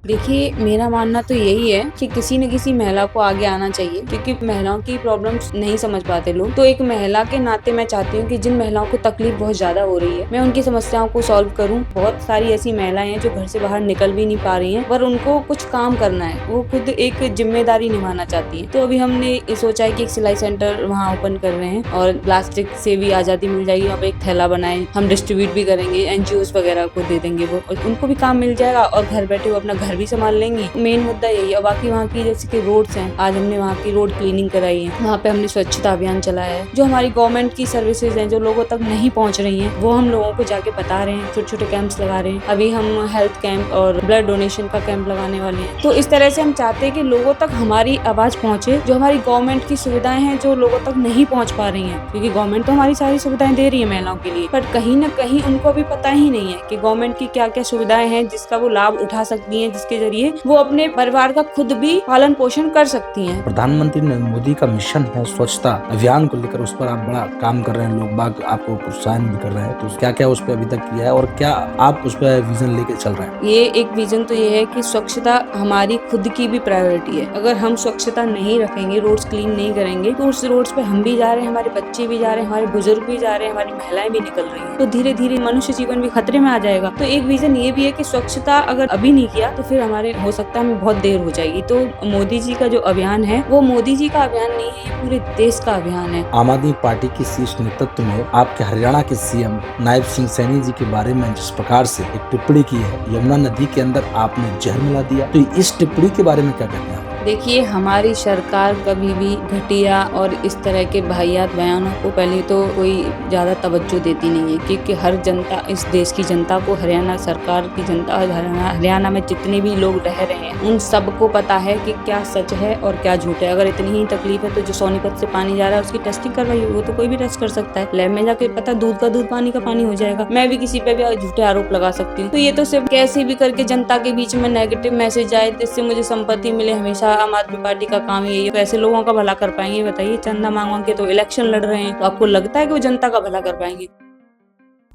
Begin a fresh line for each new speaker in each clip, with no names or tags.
देखिए, मेरा मानना तो यही है कि किसी न किसी महिला को आगे आना चाहिए क्योंकि महिलाओं की प्रॉब्लम्स नहीं समझ पाते लोग। तो एक महिला के नाते मैं चाहती हूँ कि जिन महिलाओं को तकलीफ बहुत ज़्यादा हो रही है, मैं उनकी समस्याओं को सॉल्व करूँ। बहुत सारी ऐसी महिलाएं हैं जो घर से बाहर निकल भी नहीं पा रही हैं, पर उनको कुछ काम करना है, वो खुद एक ज़िम्मेदारी निभाना चाहती हैं। तो अभी हमने ये सोचा है कि एक सिलाई सेंटर वहाँ ओपन कर रहे हैं और प्लास्टिक से भी आज़ादी मिल जाएगी। वहाँ पे एक थैला बनाएँ, हम डिस्ट्रीब्यूट भी करेंगे, एनजीओज़ वगैरह को दे देंगे वो और उनको भी काम मिल जाएगा और घर बैठे वो अपना घर भी संभाल लेंगी। मेन मुद्दा यही है। बाकी वहाँ की जैसे कि रोड्स हैं, आज हमने वहाँ की रोड क्लीनिंग कराई है, वहाँ पे हमने स्वच्छता अभियान चलाया है। जो हमारी गवर्नमेंट की सर्विसेज हैं जो लोगों तक नहीं पहुँच रही हैं, वो हम लोगों को जाके बता रहे हैं, छोटे-छोटे कैंप्स लगा रहे हैं। अभी हम हेल्थ कैंप और ब्लड डोनेशन का कैंप लगाने वाले हैं। तो इस तरह से हम चाहते हैं कि लोगों तक हमारी आवाज़ पहुँचे, जो हमारी गवर्नमेंट की सुविधाएं हैं जो लोगों तक नहीं पहुँच पा रही हैं, क्योंकि गवर्नमेंट तो हमारी सारी सुविधाएं दे रही है महिलाओं के लिए, पर कहीं न कहीं उनको अभी पता ही नहीं है कि गवर्नमेंट की क्या-क्या सुविधाएं हैं जिसका वो लाभ उठा सकती हैं, जिसके जरिए वो अपने परिवार का खुद भी पालन पोषण कर सकती हैं।
प्रधानमंत्री नरेंद्र मोदी का मिशन है स्वच्छता अभियान को लेकर, उस पर आप बड़ा काम कर रहे हैं, लोग बाग आपको प्रोत्साहन भी कर रहे हैं। तो क्या क्या उस पर अभी तक किया है और क्या आप उस पर विजन लेके चल रहे हैं?
ये एक विजन तो ये है कि स्वच्छता हमारी खुद की भी प्रायोरिटी है। अगर हम स्वच्छता नहीं रखेंगे, रोड्स क्लीन नहीं करेंगे, तो उस रोड्स पे हम भी जा रहे हैं, हमारे बच्चे भी जा रहे हैं, हमारे बुजुर्ग भी जा रहे हैं, हमारी महिलाएं भी निकल रही हैं, तो धीरे धीरे मनुष्य जीवन भी खतरे में आ जाएगा। तो एक विजन ये भी है कि स्वच्छता अगर अभी नहीं किया तो फिर हमारे हो सकता है हमें बहुत देर हो जाएगी। तो मोदी जी का जो अभियान है वो मोदी जी का अभियान नहीं है, ये पूरे देश का अभियान है।
आम आदमी पार्टी के शीर्ष नेतृत्व में आपके हरियाणा के सीएम नायब सिंह सैनी जी के बारे में जिस प्रकार से एक टिप्पणी की है, यमुना नदी के अंदर आपने जहर मिला दिया, तो इस टिप्पणी के बारे में क्या कहते हैं आप?
देखिए, हमारी सरकार कभी भी घटिया और इस तरह के वाहियात बयानों को पहले तो कोई ज़्यादा तवज्जो देती नहीं है, क्योंकि हर जनता, इस देश की जनता को, हरियाणा सरकार की जनता और हरियाणा में जितने भी लोग रह रहे हैं उन सबको पता है कि क्या सच है और क्या झूठ है। अगर इतनी ही तकलीफ है तो जो सोनीपत से पानी जा रहा है उसकी टेस्टिंग करवाइए, वो तो कोई भी टेस्ट कर सकता है। लैब में जाके पता दूध का दूध पानी का पानी हो जाएगा। मैं भी किसी पे भी झूठे आरोप लगा सकती हूँ। तो ये तो सिर्फ कैसे भी करके जनता के बीच में नेगेटिव मैसेज आए जिससे मुझे संपत्ति मिले। हमेशा आम आदमी पार्टी का काम यही है। वैसे लोगों का भला कर पाएंगे बताइए? चंदा मांग के तो इलेक्शन लड़ रहे हैं, तो आपको लगता है कि वो जनता का भला कर पाएंगे?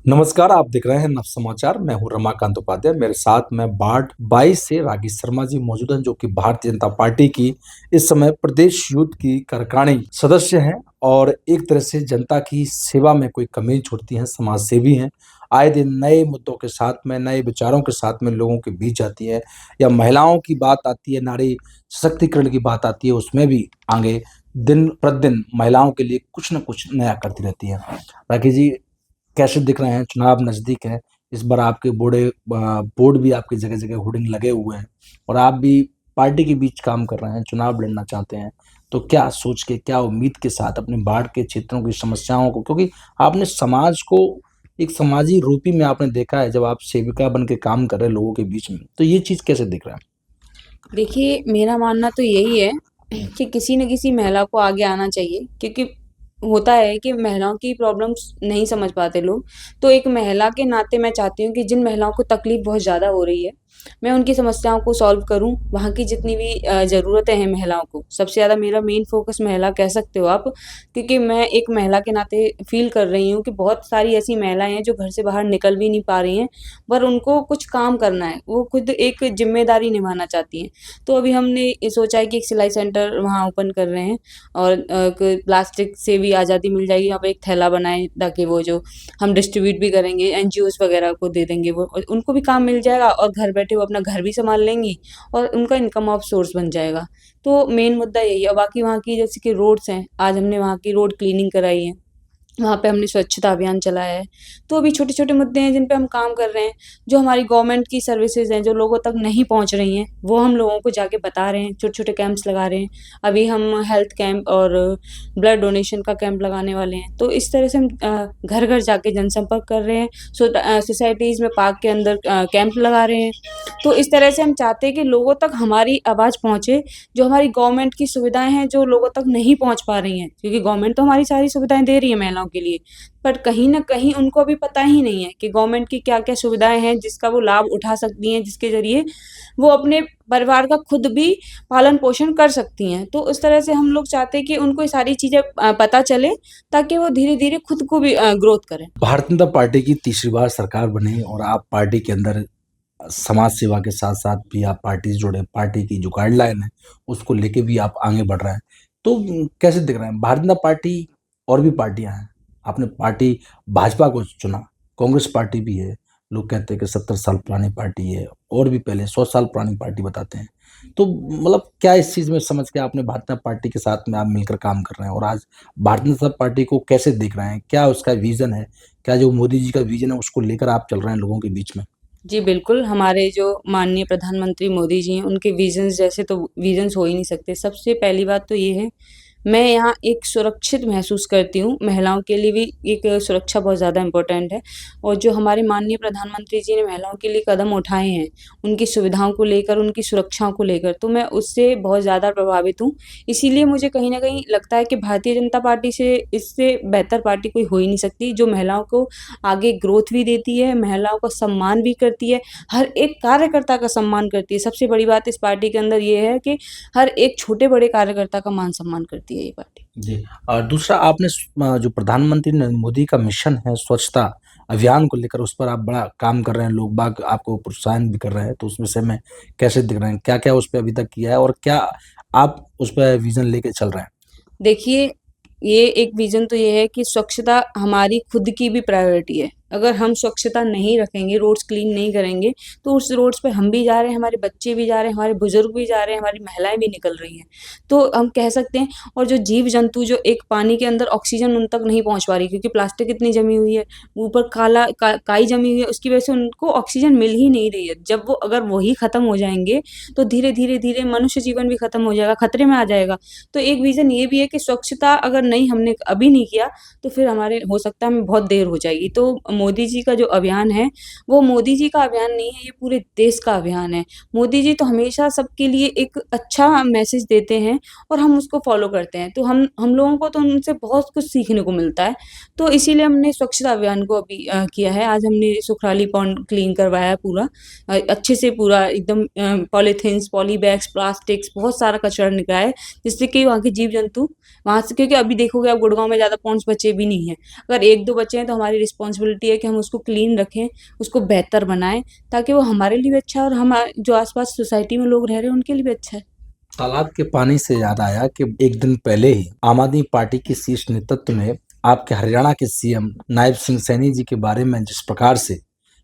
नमस्कार, आप देख रहे हैं नव समाचार। मैं हूं रमाकांत उपाध्याय। मेरे साथ में वार्ड 22 से रागी शर्मा जी मौजूद हैं, जो कि भारतीय जनता पार्टी की इस समय प्रदेश यूथ की कार्यकारिणी सदस्य हैं और एक तरह से जनता की सेवा में कोई कमी नहीं छोड़ती हैं, समाज सेवी हैं। आए दिन नए मुद्दों के साथ में, नए विचारों के साथ में लोगों के बीच जाती है, या महिलाओं की बात आती है, नारी सशक्तिकरण की बात आती है, उसमें भी आगे दिन प्रतिदिन महिलाओं के लिए कुछ न कुछ नया करती रहती है। राखी जी, कैसे दिख रहे हैं? चुनाव नजदीक है, इस बार आपके बोर्ड भी आपकी जगह जगह होर्डिंग लगे हुए हैं और आप भी पार्टी के बीच काम कर रहे हैं, चुनाव लड़ना चाहते हैं, तो क्या सोच के, क्या उम्मीद के साथ अपने बाढ़ के क्षेत्रों की समस्याओं को, क्योंकि आपने समाज को एक समाजी रूपी में आपने देखा है, जब आप सेविका बन के काम कर रहे हैं लोगों के बीच में, तो ये चीज कैसे दिख रहा है?
देखिए, मेरा मानना तो यही है कि किसी न किसी महिला को आगे आना चाहिए, क्योंकि होता है कि महिलाओं की प्रॉब्लम्स नहीं समझ पाते लोग। तो एक महिला के नाते मैं चाहती हूँ कि जिन महिलाओं को तकलीफ बहुत ज़्यादा हो रही है, मैं उनकी समस्याओं को सॉल्व करूँ। वहाँ की जितनी भी ज़रूरतें हैं महिलाओं को, सबसे ज़्यादा मेरा मेन फ़ोकस महिला कह सकते हो आप, क्योंकि मैं एक महिला के नाते फ़ील कर रही हूँ कि बहुत सारी ऐसी महिलाएँ हैं जो घर से बाहर निकल भी नहीं पा रही हैं, पर उनको कुछ काम करना है, वो खुद एक ज़िम्मेदारी निभाना चाहती हैं। तो अभी हमने ये सोचा है कि एक सिलाई सेंटर वहाँ ओपन कर रहे हैं और प्लास्टिक से भी आज़ादी मिल जाएगी। वहाँ पे एक थैला बनाएँ ताकि वो जो हम डिस्ट्रीब्यूट भी करेंगे, एनजीओज़ वगैरह को दे देंगे वो और उनको भी काम मिल जाएगा और घर बैठे वो अपना घर भी सँभाल लेंगी और उनका इनकम ऑफ सोर्स बन जाएगा। तो मेन मुद्दा यही है। और बाकी वहाँ की जैसे कि रोड्स हैं, आज हमने वहाँ की रोड क्लीनिंग कराई है। वहाँ पे हमने स्वच्छता अभियान चलाया है। तो अभी छोटे-छोटे मुद्दे हैं जिन पे हम काम कर रहे हैं। जो हमारी गवर्नमेंट की सर्विसेज़ हैं, जो लोगों तक नहीं पहुँच रही हैं, वो हम लोगों को जाके बता रहे हैं, छोटे-छोटे कैंप्स लगा रहे हैं। अभी हम हेल्थ कैंप और ब्लड डोनेशन का कैंप लगाने वाले हैं। तो इस तरह से हम घर-घर जाके जनसंपर्क कर रहे हैं। सोसाइटीज़ में, पार्क के अंदर कैंप लगा रहे हैं। तो इस तरह से हम चाहते हैं कि लोगों तक हमारी आवाज़ पहुँचे, जो हमारी गवर्नमेंट की सुविधाएँ हैं जो लोगों तक नहीं पहुँच पा रही हैं, क्योंकि गवर्नमेंट तो हमारी सारी सुविधाएँ दे रही है महिलाओं के लिए, पर कहीं न कहीं उनको अभी पता ही नहीं है कि गवर्नमेंट की क्या-क्या सुविधाएँ हैं जिसका वो लाभ उठा सकती हैं, जिसके ज़रिए वो अपने परिवार का खुद भी पालन-पोषण कर सकती हैं। तो उस तरह से हम लोग चाहते हैं कि उनको ये सारी चीज़ें पता चले, ताकि वो धीरे-धीरे खुद को भी ग्रोथ करें।
भारतीय जनता पार्टी की तीसरी बार सरकार बनी और आप पार्टी के अंदर समाज सेवा के साथ साथ भी आप पार्टी से जुड़े, पार्टी की जो गाइडलाइन है उसको लेके भी आप आगे बढ़ रहे हैं। तो कैसे दिख रहे हैं भारतीय जनता पार्टी? और भी पार्टियां हैं, आपने पार्टी भाजपा को चुना, कांग्रेस पार्टी भी है, लोग कहते हैं कि 70 साल पुरानी पार्टी है, और भी पहले 100 साल पुरानी पार्टी बताते हैं। तो मतलब क्या इस चीज में समझ के आपने भारतीय जनता पार्टी के साथ में आप मिलकर काम कर रहे हैं, और आज भारतीय जनता पार्टी को कैसे देख रहे हैं, क्या उसका विजन है, क्या जो मोदी जी का विजन है उसको लेकर आप चल रहे हैं लोगों के बीच में?
जी, बिल्कुल, हमारे जो माननीय प्रधानमंत्री मोदी जी हैं, उनके विज़न्स जैसे तो विज़न्स हो ही नहीं सकते। सबसे पहली बात तो ये है, मैं यहाँ एक सुरक्षित महसूस करती हूँ, महिलाओं के लिए भी एक सुरक्षा बहुत ज़्यादा इम्पोर्टेंट है और जो हमारे माननीय प्रधानमंत्री जी ने महिलाओं के लिए कदम उठाए हैं, उनकी सुविधाओं को लेकर, उनकी सुरक्षाओं को लेकर, तो मैं उससे बहुत ज़्यादा प्रभावित हूँ। इसीलिए मुझे कहीं न कहीं लगता है कि भारतीय जनता पार्टी से इससे बेहतर पार्टी कोई हो ही नहीं सकती, जो महिलाओं को आगे ग्रोथ भी देती है, महिलाओं का सम्मान भी करती है, हर एक कार्यकर्ता का सम्मान करती है। सबसे बड़ी बात इस पार्टी के अंदर ये है कि हर एक छोटे-बड़े कार्यकर्ता का मान-सम्मान करती है ये पार्टी।
जी। और दूसरा, आपने जो प्रधानमंत्री नरेंद्र मोदी का मिशन है स्वच्छता अभियान को लेकर, उस पर आप बड़ा काम कर रहे हैं, लोग बाग आपको प्रोत्साहन भी कर रहे हैं, तो उस विषय में कैसे दिख रहे हैं? क्या-क्या उस पे अभी तक किया है, और क्या आप उस पे विज़न लेके चल रहे हैं?
देखिए, ये एक विज़न तो ये है कि स्वच्छता हमारी खुद की भी प्रायोरिटी है। अगर हम स्वच्छता नहीं रखेंगे, रोड्स क्लीन नहीं करेंगे, तो उस रोड्स पे हम भी जा रहे हैं, हमारे बच्चे भी जा रहे हैं, हमारे बुज़ुर्ग भी जा रहे हैं, हमारी महिलाएँ भी निकल रही हैं। तो हम कह सकते हैं और जो जीव-जंतु जो एक पानी के अंदर ऑक्सीजन उन तक नहीं पहुँच पा रही क्योंकि प्लास्टिक इतनी जमी हुई है, ऊपर काला का काई जमी हुई है, उसकी वजह से उनको ऑक्सीजन मिल ही नहीं रही है। जब वो अगर वही खत्म हो जाएँगे, तो धीरे-धीरे मनुष्य जीवन भी खत्म हो जाएगा, खतरे में आ जाएगा। तो एक विज़न ये भी है कि स्वच्छता अगर नहीं हमने अभी नहीं किया, तो फिर हमारे हो सकता है हमें बहुत देर हो जाएगी। तो मोदी जी का जो अभियान है, वो मोदी जी का अभियान नहीं है, ये पूरे देश का अभियान है। मोदी जी तो हमेशा सबके लिए एक अच्छा मैसेज देते हैं और हम उसको फ़ॉलो करते हैं। तो हम लोगों को तो उनसे बहुत कुछ सीखने को मिलता है। तो इसीलिए हमने स्वच्छता अभियान को अभी किया है। आज हमने सुखराली पॉन्ड क्लीन करवाया है पूरा। अच्छे से पूरा एकदम पॉलीथीन्स, पॉली बैग्स, प्लास्टिक्स बहुत सारा कचरा निकला है, जिससे कि वहाँ के जीव-जंतु वहाँ से क्योंकि अभी देखोगे आप गुड़गाँव में ज़्यादा पॉन्ड्स बचे भी नहीं हैं। अगर 1-2 बचे हैं तो हमारी रिस्पॉन्सिबिलिटी है कि हम उसको क्लीन रखें, उसको बेहतर बनाएँ, ताकि वो हमारे लिए भी अच्छा है और जो आस-पास सोसाइटी में लोग रह रहे हैं उनके लिए भी अच्छा है।
तालाब के पानी से याद आया कि एक दिन पहले ही आम आदमी पार्टी के शीर्ष नेतृत्व ने आपके हरियाणा के सीएम नायब सिंह सैनी जी के बारे में जिस प्रकार से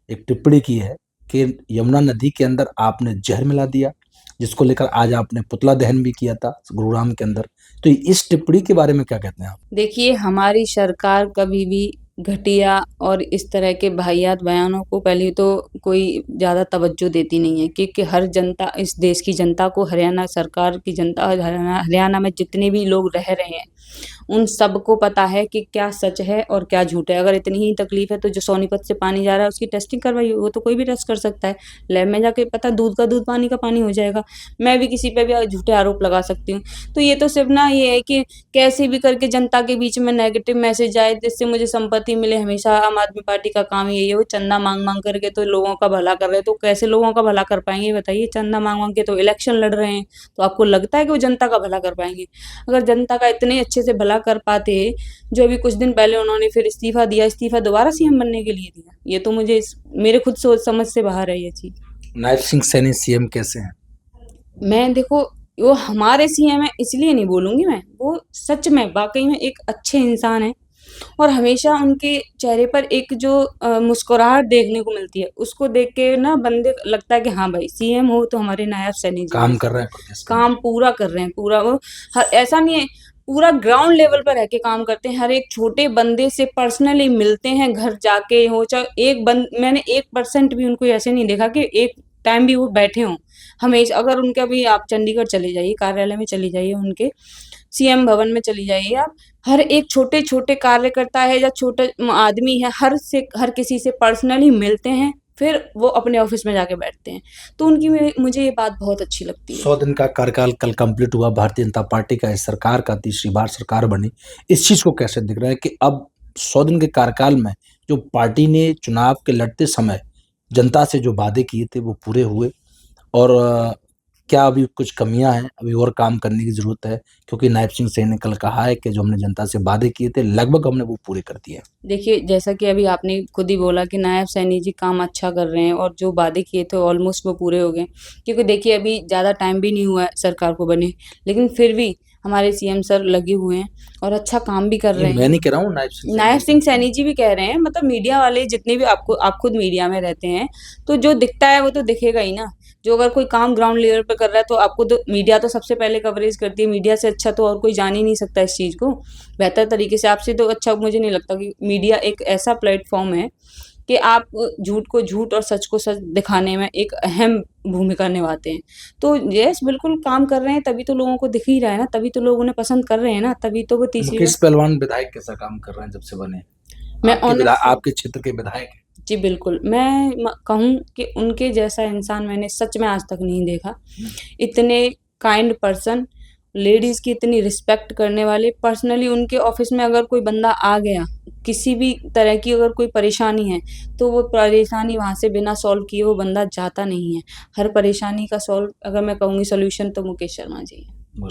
एक टिप्पणी की है कि यमुना नदी के अंदर आपने जहर मिला दिया, जिसको लेकर आज आपने पुतला दहन भी किया था गुरुग्राम के अंदर। तो इस टिप्पणी के बारे में क्या कहते हैं आप?
देखिए, हमारी सरकार कभी भी घटिया और इस तरह के वाहियात बयानों को पहले तो कोई ज़्यादा तवज्जो देती नहीं है क्योंकि हर जनता इस देश की जनता को हरियाणा सरकार की जनता हरियाणा हरियाणा में जितने भी लोग रह रहे हैं, उन सबको पता है कि क्या सच है और क्या झूठ है। अगर इतनी ही तकलीफ़ है तो जो सोनीपत से पानी जा रहा है उसकी टेस्टिंग करवाइए, वो तो कोई भी टेस्ट कर सकता है। लैब में जाके पता दूध का दूध, पानी का पानी हो जाएगा। मैं भी किसी पे भी झूठे आरोप लगा सकती हूँ। तो ये तो सिर्फ़ ना ये है कि कैसे भी करके जनता के बीच में नेगेटिव मैसेज जाए जिससे मुझे संपत्ति मिले। हमेशा आम आदमी पार्टी का काम यही है, वो चंदा माँग-माँग करके तो लोगों का भला कर रहे हैं, तो कैसे लोगों का भला कर पाएँगे ये बताइए? चंदा माँग-माँग के तो इलेक्शन लड़ रहे हैं, तो आपको लगता है कि वो जनता का भला कर पाएँगे? अगर जनता का इतने अच्छे से भला कर पाते, जो अभी कुछ दिन पहले उन्होंने फिर इस्तीफ़ा दिया, इस्तीफ़ा दोबारा सीएम बनने के लिए दिया। ये तो मुझे मेरे खुद सोच समझ से बाहर है ये चीज़।
नायब सिंह सैनी सीएम कैसे हैं?
मैं देखो वो हमारे सीएम हैं इसलिए नहीं बोलूँगी मैं, वो सच में वाक़ई में एक अच्छे इंसान हैं और हमेशा उनके चेहरे पर एक जो मुस्कुराहट देखने को मिलती है, उसको देख के ना बंदे लगता है कि हाँ भाई सीएम हो तो हमारे नायब सैनी जी
काम
हैं।
कर रहे हैं प्रदेश के
काम
अंदर?
पूरा कर रहे हैं, पूरा वो ऐसा नहीं है, पूरा ग्राउंड लेवल पर रह के काम करते हैं, हर एक छोटे बंदे से पर्सनली मिलते हैं, घर जाके हो चाहे मैंने 1% भी उनको ऐसे नहीं देखा कि एक टाइम भी वो बैठे हों। हमेशा अगर उनके अभी आप चंडीगढ़ चले जाइए, कार्यालय में चली जाइए उनके, सीएम भवन में चली जाइए आप, हर एक छोटे-छोटे कार्यकर्ता है या छोटा आदमी है, हर किसी से पर्सनली मिलते हैं, फिर वो अपने ऑफ़िस में जाके बैठते हैं। तो उनकी मुझे ये बात बहुत अच्छी लगती है।
100 दिन का कार्यकाल कल कंप्लीट हुआ, भारतीय जनता पार्टी का इस सरकार का तीसरी बार सरकार बनी। इस चीज़ को कैसे दिख रहा है कि अब 100 दिन के कार्यकाल में जो पार्टी ने चुनाव के लड़ते समय जनता से जो वादे किए थे वो पूरे हुए, और क्या अभी कुछ कमियां हैं, अभी और काम करने की जरूरत है? क्योंकि नायब सिंह सैनी ने कल कहा है कि जो हमने जनता से वादे किए थे लगभग हमने वो पूरे कर दिए हैं।
देखिए, जैसा कि अभी आपने खुद ही बोला कि नायब सैनी जी काम अच्छा कर रहे हैं और जो वादे किए थे ऑलमोस्ट वो पूरे हो गए। क्योंकि देखिए अभी ज़्यादा टाइम भी नहीं हुआ है सरकार को बने, लेकिन फिर भी हमारे सीएम सर लगे हुए हैं और अच्छा काम भी कर
ये
रहे
मैं
हैं।
नहीं कह रहा हूँ, नायब सिंह सैनी
नायब
जी
सिंह
कह रहे
सैनी जी भी कह रहे हैं, मतलब मीडिया वाले जितने भी आपको, आप खुद मीडिया में रहते हैं, तो जो दिखता है वो तो दिखेगा ही ना। जो अगर कोई काम ग्राउंड लेवल पे कर रहा है तो आपको तो मीडिया तो सबसे पहले कवरेज करती है। मीडिया से अच्छा तो और कोई जान ही नहीं सकता इस चीज़ को बेहतर तरीके से। आपसे तो अच्छा मुझे नहीं लगता कि मीडिया एक ऐसा प्लेटफॉर्म है कि आप झूठ को झूठ और सच को सच दिखाने में एक अहम भूमिका निभाते हैं। तो यस, बिल्कुल काम कर रहे हैं, तभी तो लोगों को दिख ही रहा है ना, तभी तो लोग उन्हें पसंद कर रहे हैं ना, तभी तो वो
हैं।
तीसरी बार।
मुकेश पहलवान विधायक कैसा काम कर रहे हैं जब से बने?
मैं ऑनेस्ट
आपके क्षेत्र के विधायक हैं।
जी बिल्कुल, मैं कहूँ कि उनके जैसा इंसान मैंने सच में आज तक नहीं देखा। इतने काइंड पर्सन, लेडीज़ की इतनी रिस्पेक्ट करने वाले। पर्सनली उनके ऑफिस में अगर कोई बंदा आ गया, किसी भी तरह की अगर कोई परेशानी है, तो वो परेशानी वहाँ से बिना सॉल्व किए वो बंदा जाता नहीं है। हर परेशानी का सॉल्व, अगर मैं कहूँगी सॉल्यूशन, तो मुकेश शर्मा जी हैं।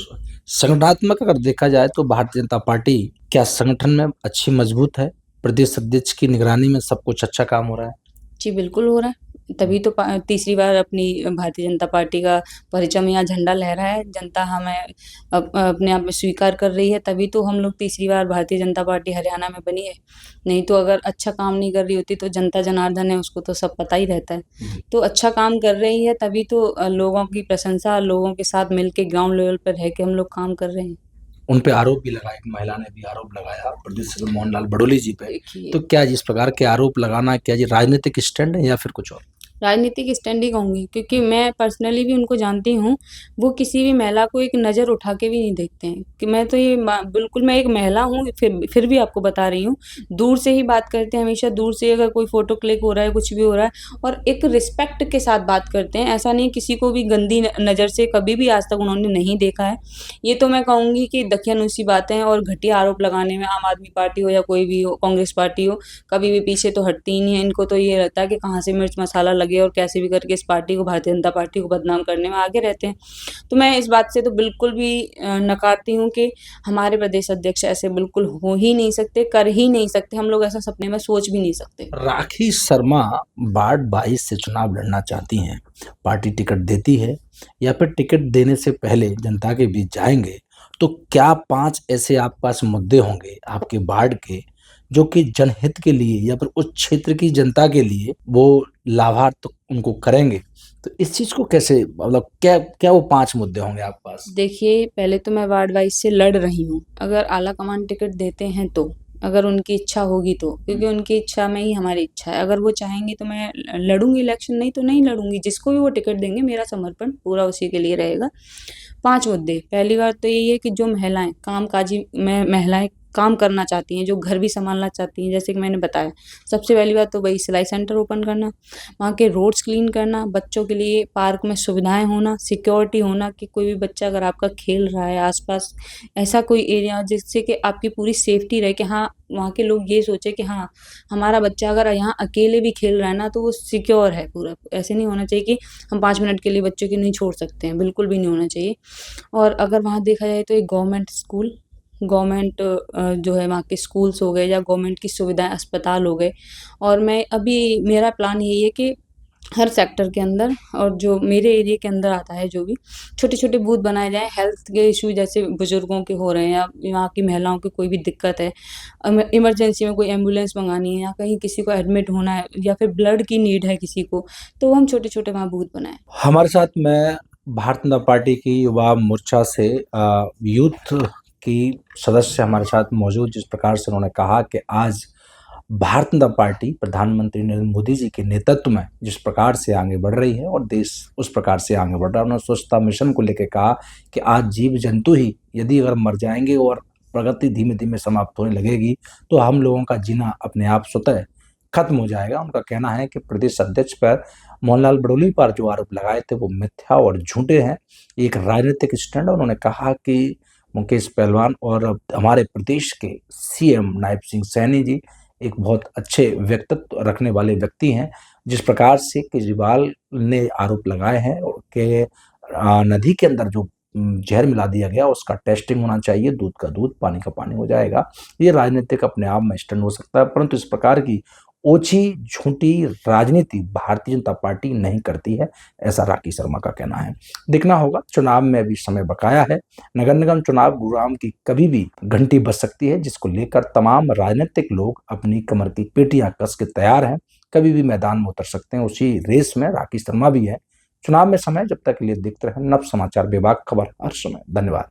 संगठनात्मक अगर देखा जाए तो भारतीय जनता पार्टी क्या संगठन में अच्छी मजबूत है? प्रदेश अध्यक्ष की निगरानी में सब कुछ अच्छा काम हो रहा है?
जी, बिल्कुल हो रहा है। तभी तो तीसरी बार अपनी भारतीय जनता पार्टी का परचम या झंडा लहरा है। जनता हमें अपने आप में स्वीकार कर रही है, तभी तो हम लोग तीसरी बार भारतीय जनता पार्टी हरियाणा में बनी है। नहीं तो अगर अच्छा काम नहीं कर रही होती तो जनता जनार्दन है, उसको तो सब पता ही रहता है। तो अच्छा काम कर रही है, तभी तो लोगों की प्रशंसा, लोगों के साथ मिलके ग्राउंड लेवल पर रह के हम लोग काम कर रहे हैं।
उन पे आरोप भी लगा, एक महिला ने भी आरोप लगाया प्रदेश सचिव मोहनलाल बडोली जी पे।
देखिए,
तो क्या जिस प्रकार के आरोप लगाना, क्या ये राजनीतिक स्टैंड है या फिर कुछ और?
राजनीतिक स्टैंड ही कहूँगी, क्योंकि मैं पर्सनली भी उनको जानती हूँ। वो किसी भी महिला को एक नज़र उठा के भी नहीं देखते हैं कि मैं तो ये बिल्कुल मैं एक महिला हूँ, फिर भी आपको बता रही हूँ। दूर से ही बात करते हैं हमेशा, दूर से अगर कोई फ़ोटो क्लिक हो रहा है, कुछ भी हो रहा है, और एक रिस्पेक्ट के साथ बात करते हैं। ऐसा नहीं किसी को भी गंदी नज़र से कभी भी आज तक उन्होंने नहीं देखा है। ये तो मैं कहूँगी कि दकियानूसी बातें हैं, और घटिया आरोप लगाने में आम आदमी पार्टी हो या कोई भी हो, कांग्रेस पार्टी हो, कभी भी पीछे तो हटती ही नहीं है। इनको तो ये रहता है कि कहाँ से मिर्च मसाला लगे और कैसे भी करके इस पार्टी को, भारतीय जनता पार्टी को बदनाम करने में आगे रहते हैं। तो मैं इस बात से तो बिल्कुल भी नकारती हूँ कि हमारे प्रदेश अध्यक्ष ऐसे बिल्कुल हो ही नहीं सकते, कर ही नहीं सकते। हम लोग ऐसा सपने में सोच भी नहीं सकते।
राखी शर्मा वार्ड 22 से चुनाव लड़ना चाहती हैं। पार्टी टिकट देती है या फिर टिकट देने से पहले जनता के बीच जाएंगे? तो क्या 5 ऐसे आपके पास मुद्दे होंगे आपके वार्ड के जो कि जनहित के लिए या फिर उस क्षेत्र की जनता के लिए वो लाभार्थ उनको करेंगे? तो इस चीज को कैसे, मतलब क्या क्या वो 5 मुद्दे होंगे आपके पास?
देखिए, पहले तो मैं वार्ड वाइज़ से लड़ रही हूँ। अगर आला कमान टिकट देते हैं तो, अगर उनकी इच्छा होगी तो, क्योंकि उनकी इच्छा में ही हमारी इच्छा है। अगर वो चाहेंगी तो मैं लड़ूँगी इलेक्शन, नहीं तो नहीं लड़ूँगी। जिसको भी वो टिकट देंगे, मेरा समर्पण पूरा उसी के लिए रहेगा। 5 मुद्दे, पहली बात तो यही है कि जो महिलाएँ कामकाजी में महिलाएँ काम करना चाहती हैं, जो घर भी सँभालना चाहती हैं, जैसे कि मैंने बताया, सबसे पहली बात तो वही सिलाई सेंटर ओपन करना, वहाँ के रोड्स क्लीन करना, बच्चों के लिए पार्क में सुविधाएँ होना, सिक्योरिटी होना कि कोई भी बच्चा अगर आपका खेल रहा है आस-पास, ऐसा कोई एरिया जिससे कि आपकी पूरी सेफ्टी रहे, कि हाँ, वहाँ के लोग ये सोचे कि हाँ, हमारा बच्चा अगर यहाँ अकेले भी खेल रहा है ना, तो वो सिक्योर है पूरा। ऐसे नहीं होना चाहिए कि हम 5 मिनट के लिए बच्चों को नहीं छोड़ सकते हैं, बिल्कुल भी नहीं होना चाहिए। और अगर वहाँ देखा जाए तो एक गवर्नमेंट स्कूल, गवर्नमेंट जो है वहाँ के स्कूल्स हो गए, या गवर्नमेंट की सुविधाएँ, अस्पताल हो गए। और मैं अभी, मेरा प्लान यही है कि हर सेक्टर के अंदर, और जो मेरे एरिया के अंदर आता है, जो भी छोटे-छोटे बूथ बनाए जाएँ। हेल्थ के इश्यू जैसे बुजुर्गों के हो रहे हैं, या वहाँ की महिलाओं की कोई भी दिक्कत है, इमरजेंसी में कोई एम्बुलेंस मंगानी है, या कहीं किसी को एडमिट होना है, या फिर ब्लड की नीड है किसी को, तो हम छोटे-छोटे वहाँ बूथ बनाएँ।
हमारे साथ में भारतीय जनता पार्टी की युवा मोर्चा से यूथ की सदस्य हमारे साथ मौजूद, जिस प्रकार से उन्होंने कहा कि आज भारतीय जनता पार्टी प्रधानमंत्री नरेंद्र मोदी जी के नेतृत्व में जिस प्रकार से आगे बढ़ रही है और देश उस प्रकार से आगे बढ़ रहा है। उन्होंने स्वच्छता मिशन को लेकर कहा कि आज जीव जंतु ही यदि अगर मर जाएंगे और प्रगति धीमे धीमे समाप्त होने लगेगी तो हम लोगों का जीना अपने आप स्वतः खत्म हो जाएगा। उनका कहना है कि प्रदेश अध्यक्ष पर मोहनलाल बडोली पर जो आरोप लगाए थे वो मिथ्या और झूठे हैं, एक राजनीतिक स्टैंड। उन्होंने कहा कि मुकेश पहलवान और हमारे प्रदेश के सीएम नायब सिंह सैनी जी एक बहुत अच्छे व्यक्तित्व रखने वाले व्यक्ति हैं। जिस प्रकार से केजरीवाल ने आरोप लगाए हैं कि नदी के अंदर जो जहर मिला दिया गया उसका टेस्टिंग होना चाहिए, दूध का दूध, पानी का पानी हो जाएगा। ये राजनीतिक अपने आप में स्टैंड हो सकता है, परंतु इस प्रकार की ओछी झूठी राजनीति भारतीय जनता पार्टी नहीं करती है, ऐसा राखी शर्मा का कहना है। देखना होगा, चुनाव में अभी समय बकाया है। नगर निगम चुनाव गुरुग्राम की कभी भी घंटी बज सकती है, जिसको लेकर तमाम राजनीतिक लोग अपनी कमर की पेटियां कस के तैयार हैं, कभी भी मैदान में उतर सकते हैं। उसी रेस में राखी शर्मा भी है। चुनाव में समय, जब तक के लिए देखते रहे नव समाचार विभाग, खबर हर समय। धन्यवाद।